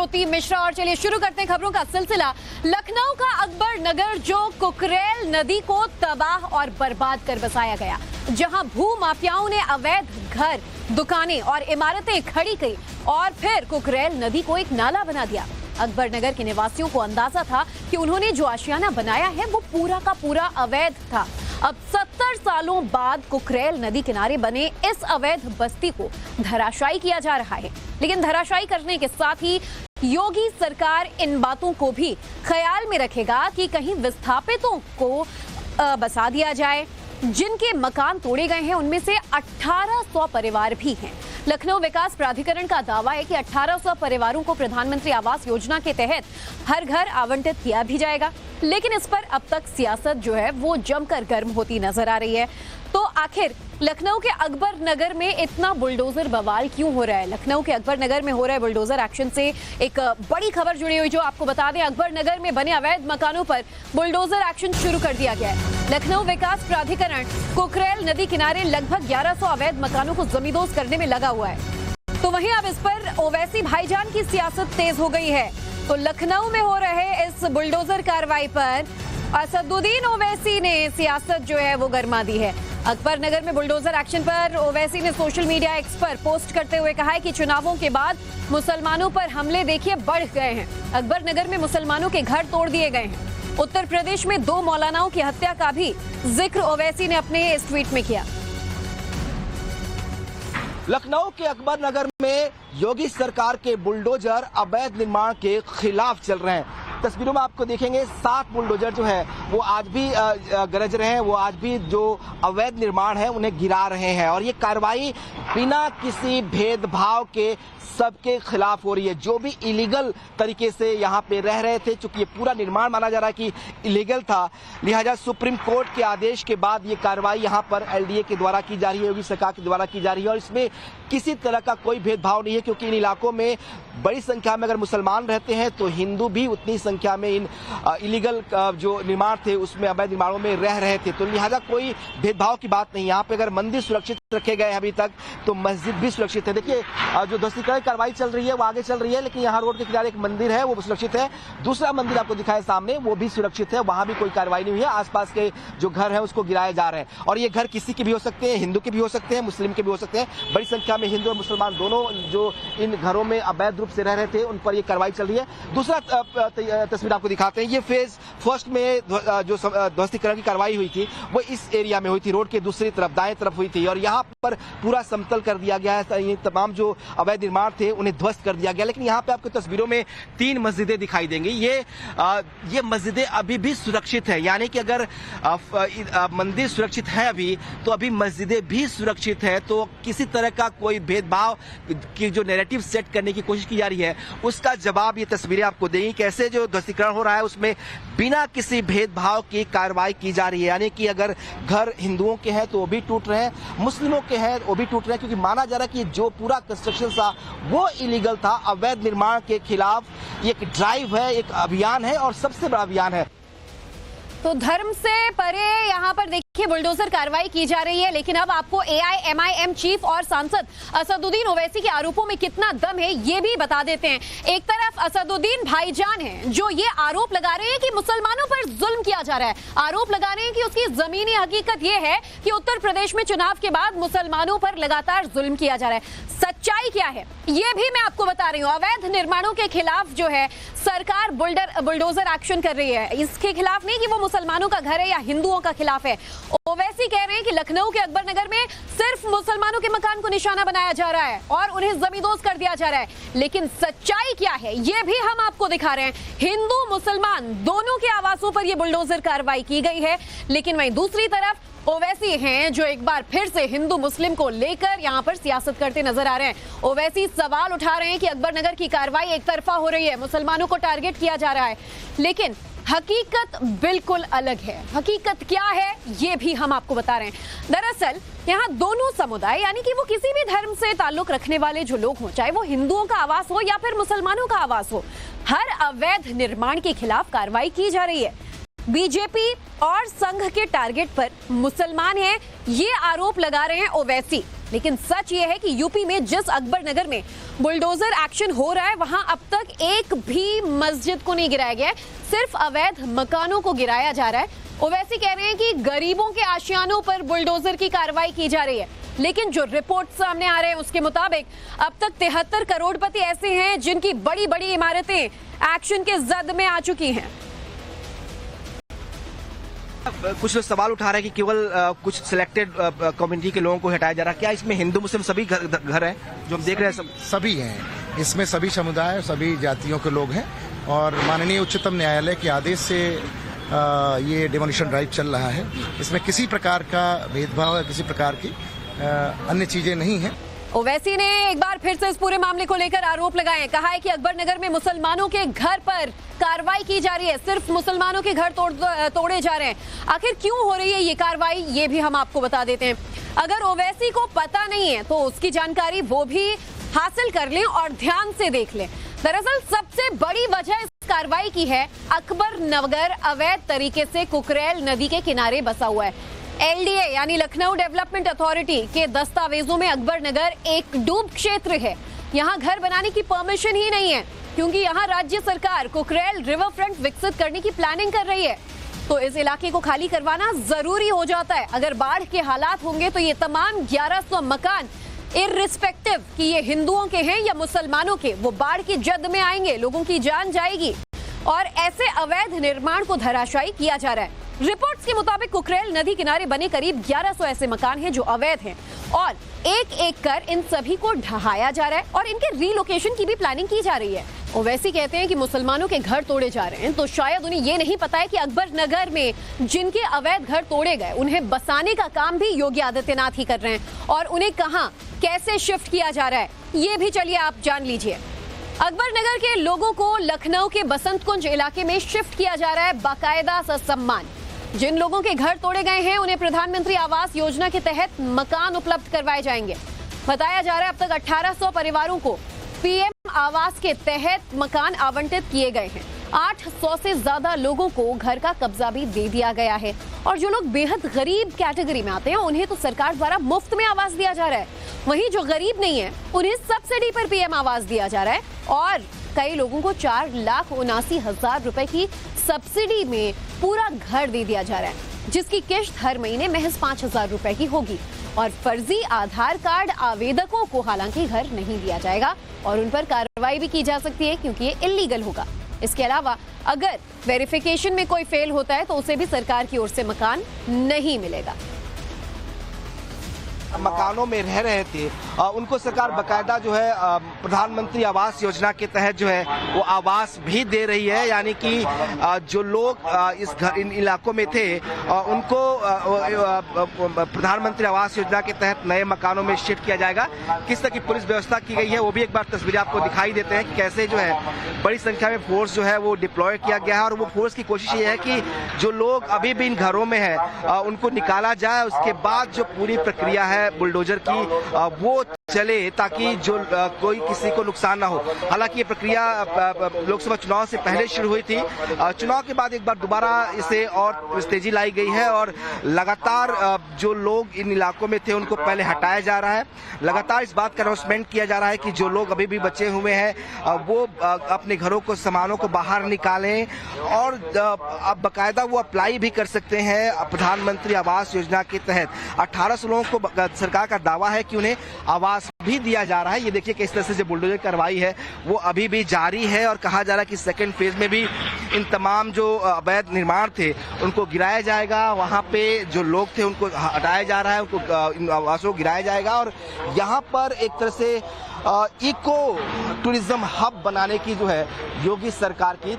ज्योति मिश्रा और चलिए शुरू करते हैं खबरों का सिलसिला। लखनऊ का अकबर नगर जो कुकरेल नदी को तबाह और बर्बाद कर बसाया गया, जहां भू माफियाओं ने अवैध घर, दुकानें और इमारतें खड़ी की और फिर कुकरेल नदी को एक नाला बना दिया। अकबर नगर के निवासियों को अंदाजा था कि उन्होंने जो आशियाना बनाया है वो पूरा का पूरा अवैध था। अब 70 सालों बाद कुकरेल नदी किनारे बने इस अवैध बस्ती को धराशायी किया जा रहा है, लेकिन धराशायी करने के साथ ही योगी सरकार इन बातों को भी ख्याल में रखेगा कि कहीं विस्थापितों को बसा दिया जाए। जिनके मकान तोड़े गए हैं उनमें से 1800 परिवार भी हैं। लखनऊ विकास प्राधिकरण का दावा है कि 1800 परिवारों को प्रधानमंत्री आवास योजना के तहत हर घर आवंटित किया भी जाएगा, लेकिन इस पर अब तक सियासत जो है वो जमकर गर्म होती नजर आ रही है। तो आखिर लखनऊ के अकबर नगर में इतना बुलडोजर बवाल क्यों हो रहा है? लखनऊ के अकबर नगर में हो रहा है बुलडोजर एक्शन से एक बड़ी खबर जुड़ी हुई, जो आपको बता दें, अकबर नगर में बने अवैध मकानों पर बुलडोजर एक्शन शुरू कर दिया गया है। लखनऊ विकास प्राधिकरण कुकरेल नदी किनारे लगभग 1100 अवैध मकानों को जमींदोज करने में लगा हुआ है। तो वहीं अब इस पर ओवैसी भाईजान की सियासत तेज हो गई है। तो लखनऊ में हो रहे इस बुलडोजर कार्रवाई पर असदुद्दीन ओवैसी ने सियासत जो है वो गरमा दी है। अकबर नगर में बुलडोजर एक्शन पर ओवैसी ने सोशल मीडिया एक्स पर पोस्ट करते हुए कहा है कि चुनावों के बाद मुसलमानों पर हमले देखिए बढ़ गए हैं। अकबर नगर में मुसलमानों के घर तोड़ दिए गए हैं। उत्तर प्रदेश में 2 मौलानाओं की हत्या का भी जिक्र ओवैसी ने अपने इस ट्वीट में किया। लखनऊ के अकबर नगर में योगी सरकार के बुलडोजर अवैध निर्माण के खिलाफ चल रहे हैं। तस्वीरों में आपको देखेंगे 7 बुलडोजर जो है वो आज भी गरज रहे हैं, वो आज भी जो अवैध निर्माण है उन्हें गिरा रहे हैं। और ये कार्रवाई बिना किसी भेदभाव के सबके खिलाफ हो रही है। जो भी इलीगल तरीके से यहाँ पे रह रहे थे, चूंकि ये पूरा निर्माण माना जा रहा है कि इलीगल था, लिहाजा सुप्रीम कोर्ट के आदेश के बाद ये कार्रवाई यहाँ पर एलडीए के द्वारा की जा रही है, योगी सरकार के द्वारा की जा रही है। और इसमें किसी तरह का कोई भेदभाव नहीं है, क्योंकि इन इलाकों में बड़ी संख्या में अगर मुसलमान रहते हैं तो हिंदू भी उतनी संख्या में इन इलीगल जो निर्माण थे उसमें, अवैध निर्माणों में रह रहे थे। तो लिहाजा कोई भेदभाव की बात नहीं। यहाँ पे अगर मंदिर सुरक्षित रखे गए अभी तक, तो मस्जिद भी सुरक्षित है। देखिए जो ध्वस्तीकरण कार्रवाई चल रही है वो आगे चल रही है, लेकिन यहाँ रोड के किनारे एक मंदिर है वो सुरक्षित है। दूसरा मंदिर आपको दिखाए सामने, वो भी सुरक्षित है, वहां भी कोई कार्रवाई नहीं हुई है। आसपास के जो घर है उसको गिराए जा रहे हैं। और ये घर किसी के भी हो सकते हैं, हिंदू के भी हो सकते हैं, मुस्लिम के भी हो सकते हैं। बड़ी संख्या में हिंदू और मुसलमान दोनों जो इन घरों में अवैध रूप से रह रहे थे उन पर ये कार्रवाई चल रही है। दूसरा तस्वीर आपको दिखाते हैं। ये फेज फर्स्ट में जो ध्वस्तीकरण की कार्रवाई हुई थी वो इस एरिया में हुई थी, रोड के दूसरी तरफ दाएं तरफ हुई थी। और यहाँ पर पूरा समतल कर दिया गया है, ये तमाम जो अवैध निर्माण थे उन्हें ध्वस्त कर दिया गया। लेकिन यहाँ पे आपको तस्वीरों में 3 मस्जिदें दिखाई देंगी। ये मस्जिदें अभी भी सुरक्षित है, यानी कि अगर मंदिर सुरक्षित है अभी, तो अभी मस्जिदें भी सुरक्षित है। तो किसी तरह का कोई भेदभाव की जो नैरेटिव सेट करने की कोशिश की जा रही है उसका जवाब ये तस्वीरें आपको देंगी। कैसे जो ध्वस्तीकरण हो रहा है उसमें बिना किसी भेदभाव की कार्रवाई की जा रही है, यानी कि अगर घर हिंदुओं के हैं तो वो भी टूट रहे हैं, मुस्लिमों के हैं वो भी टूट रहे हैं, क्योंकि माना जा रहा है कि जो पूरा कंस्ट्रक्शन था वो इलीगल था। अवैध निर्माण के खिलाफ एक ड्राइव है, एक अभियान है और सबसे बड़ा अभियान है। तो धर्म से परे यहाँ पर देखिए बुलडोजर कार्रवाई की जा रही है, लेकिन अब आपको एआईएमआईएम चीफ और सांसद असदुद्दीन ओवैसी के आरोपों में कितना दम है ये भी बता देते हैं। एक तरफ असदुद्दीन भाईजान हैं जो ये आरोप लगा रहे हैं कि मुसलमानों पर जुल्म किया जा रहा है, आरोप लगा रहे हैं कि उसकी जमीनी हकीकत ये है कि उत्तर प्रदेश में चुनाव के बाद मुसलमानों पर लगातार जुल्म किया जा रहा है। सच्चाई क्या है ये भी मैं आपको बता रही हूँ। अवैध निर्माणों के खिलाफ जो है सरकार बुलडोजर एक्शन कर रही है, इसके खिलाफ नहीं कि वो मुसलमानों का घर है या हिंदुओं का खिलाफ है। ओवैसी कह रहे हैं कि लखनऊ के अकबर नगर में सिर्फ मुसलमानों के मकान को निशाना बनाया जा रहा है और उन्हें जमींदोज कर दिया जा रहा है, लेकिन सच्चाई क्या है ये भी हम आपको दिखा रहे हैं। हिंदू मुसलमान दोनों के आवासों पर यह बुलडोजर कार्रवाई की गई है, लेकिन वहीं दूसरी तरफ ओवैसी हैं जो एक बार फिर से हिंदू मुस्लिम को लेकर यहां पर सियासत करते नजर आ रहे हैं। ओवैसी सवाल उठा रहे हैं कि अकबर नगर की कार्रवाई एक तरफा हो रही है, मुसलमानों को टारगेट किया जा रहा है, लेकिन हकीकत बिल्कुल अलग है। हकीकत क्या है ये भी हम आपको बता रहे हैं। दरअसल यहाँ दोनों समुदाय, यानी कि वो किसी भी धर्म से ताल्लुक रखने वाले जो लोग हों, चाहे वो हिंदुओं का आवास हो या फिर मुसलमानों का आवास हो, हर अवैध निर्माण के खिलाफ कार्रवाई की जा रही है। बीजेपी और संघ के टारगेट पर मुसलमान हैं, ये आरोप लगा रहे हैं ओवैसी। लेकिन सच ये है कि यूपी में जिस अकबर नगर में बुलडोजर एक्शन हो रहा है, वहां अब तक एक भी मस्जिद को नहीं गिराया गया है, सिर्फ अवैध मकानों को गिराया जा रहा है। ओवैसी कह रहे हैं कि गरीबों के आशियानों पर बुलडोजर की कार्रवाई की जा रही है, लेकिन जो रिपोर्ट सामने आ रहे हैं उसके मुताबिक अब तक 73 करोड़पति ऐसे हैं जिनकी बड़ी बड़ी इमारतें एक्शन के जद में आ चुकी हैं। कुछ लोग सवाल उठा रहे हैं कि केवल कुछ सिलेक्टेड कम्युनिटी के लोगों को हटाया जा रहा है। क्या इसमें हिंदू मुस्लिम सभी घर हैं जो हम देख रहे हैं? सभी हैं, इसमें सभी समुदाय, सभी जातियों के लोग हैं और माननीय उच्चतम न्यायालय के आदेश से ये डिमोलिशन ड्राइव चल रहा है। इसमें किसी प्रकार का भेदभाव या किसी प्रकार की अन्य चीजें नहीं हैं। ओवैसी ने एक बार फिर से इस पूरे मामले को लेकर आरोप लगाए, कहा है कि अकबर नगर में मुसलमानों के घर पर कार्रवाई की जा रही है, सिर्फ मुसलमानों के घर तोड़े जा रहे हैं। आखिर क्यों हो रही है ये कार्रवाई, ये भी हम आपको बता देते हैं। अगर ओवैसी को पता नहीं है तो उसकी जानकारी वो भी हासिल कर लें और ध्यान से देख लें। दरअसल सबसे बड़ी वजह इस कार्रवाई की है, अकबर नगर अवैध तरीके से कुकरेल नदी के किनारे बसा हुआ है। LDA यानी लखनऊ डेवलपमेंट अथॉरिटी के दस्तावेजों में अकबर नगर एक डूब क्षेत्र है। यहाँ घर बनाने की परमिशन ही नहीं है, क्योंकि यहाँ राज्य सरकार कुकरेल रिवर फ्रंट विकसित करने की प्लानिंग कर रही है। तो इस इलाके को खाली करवाना जरूरी हो जाता है। अगर बाढ़ के हालात होंगे तो ये तमाम 1100 मकान इररिस्पेक्टिव कि ये हिंदुओं के हैं या मुसलमानों के, वो बाढ़ की जद में आएंगे, लोगों की जान जाएगी और ऐसे अवैध निर्माण को धराशायी किया जा रहा है। रिपोर्ट्स के मुताबिक कुकरेल नदी किनारे बने करीब 1100 ऐसे मकान हैं जो अवैध हैं और एक एक कर इन सभी को ढहाया जा रहा है और इनके रीलोकेशन की भी प्लानिंग की जा रही है। ओवैसी कहते हैं कि मुसलमानों के घर तोड़े जा रहे हैं, तो शायद उन्हें ये नहीं पता है कि अकबर नगर में जिनके अवैध घर तोड़े गए उन्हें बसाने का काम भी योगी आदित्यनाथ ही कर रहे हैं और उन्हें कहां कैसे शिफ्ट किया जा रहा है ये भी चलिए आप जान लीजिए। अकबर नगर के लोगों को लखनऊ के बसंत कुंज इलाके में शिफ्ट किया जा रहा है बाकायदा ससम्मान। जिन लोगों के घर तोड़े गए हैं उन्हें प्रधानमंत्री आवास योजना के तहत मकान उपलब्ध करवाए जाएंगे। बताया जा रहा है अब तक 1800 परिवारों को PM आवास के तहत मकान आवंटित किए गए हैं। 800 से ज्यादा लोगों को घर का कब्जा भी दे दिया गया है और जो लोग बेहद गरीब कैटेगरी में आते हैं उन्हें तो सरकार द्वारा मुफ्त में आवास दिया जा रहा है। वहीं जो गरीब नहीं है उन्हें सब्सिडी पर PM आवास दिया जा रहा है और कई लोगों को 4,79,000 रुपए की सब्सिडी में पूरा घर दे दिया जा रहा है, जिसकी किश्त हर महीने महज 5,000 रुपए की होगी। और फर्जी आधार कार्ड आवेदकों को हालांकि घर नहीं दिया जाएगा और उन पर कार्रवाई भी की जा सकती है क्योंकि ये इलीगल होगा। इसके अलावा अगर वेरिफिकेशन में कोई फेल होता है तो उसे भी सरकार की ओर से मकान नहीं मिलेगा। मकानों में रह रहे थे उनको सरकार बकायदा जो है प्रधानमंत्री आवास योजना के तहत जो है वो आवास भी दे रही है, यानी कि जो लोग इन इलाकों में थे उनको प्रधानमंत्री आवास योजना के तहत नए मकानों में शिफ्ट किया जाएगा। किस तरह की पुलिस व्यवस्था की गई है वो भी एक बार तस्वीरें आपको दिखाई देते हैं कि कैसे जो है बड़ी संख्या में फोर्स जो है वो डिप्लॉय किया गया है और वो फोर्स की कोशिश ये है कि जो लोग अभी भी इन घरों में है उनको निकाला जाए। उसके बाद जो पूरी प्रक्रिया है बुलडोजर की वो चले ताकि जो कोई किसी को नुकसान ना हो। हालांकि ये प्रक्रिया लोकसभा चुनाव से पहले शुरू हुई थी, चुनाव के बाद एक बार दोबारा इसे और तेजी लाई गई है और लगातार जो लोग इन इलाकों में थे उनको पहले हटाया जा रहा है। लगातार इस बात का अनाउंसमेंट किया जा रहा है कि जो लोग अभी भी बचे हुए हैं वो अपने घरों को सामानों को बाहर निकालें और अब बाकायदा वो अप्लाई भी कर सकते हैं प्रधानमंत्री आवास योजना के तहत। 1800 लोगों को सरकार का दावा है कि उन्हें आवास भी दिया जा रहा है। ये देखिए किस तरह से जो बुलडोजर कार्रवाई है वो अभी भी जारी है और कहा जा रहा है कि सेकंड फेज में भी इन तमाम जो अवैध निर्माण थे उनको गिराया जाएगा। वहां पे जो लोग थे उनको हटाया जा रहा है, उनको इन आवासों को गिराया जाएगा और यहाँ पर एक तरह से इको टूरिज्म हब बनाने की जो है योगी सरकार की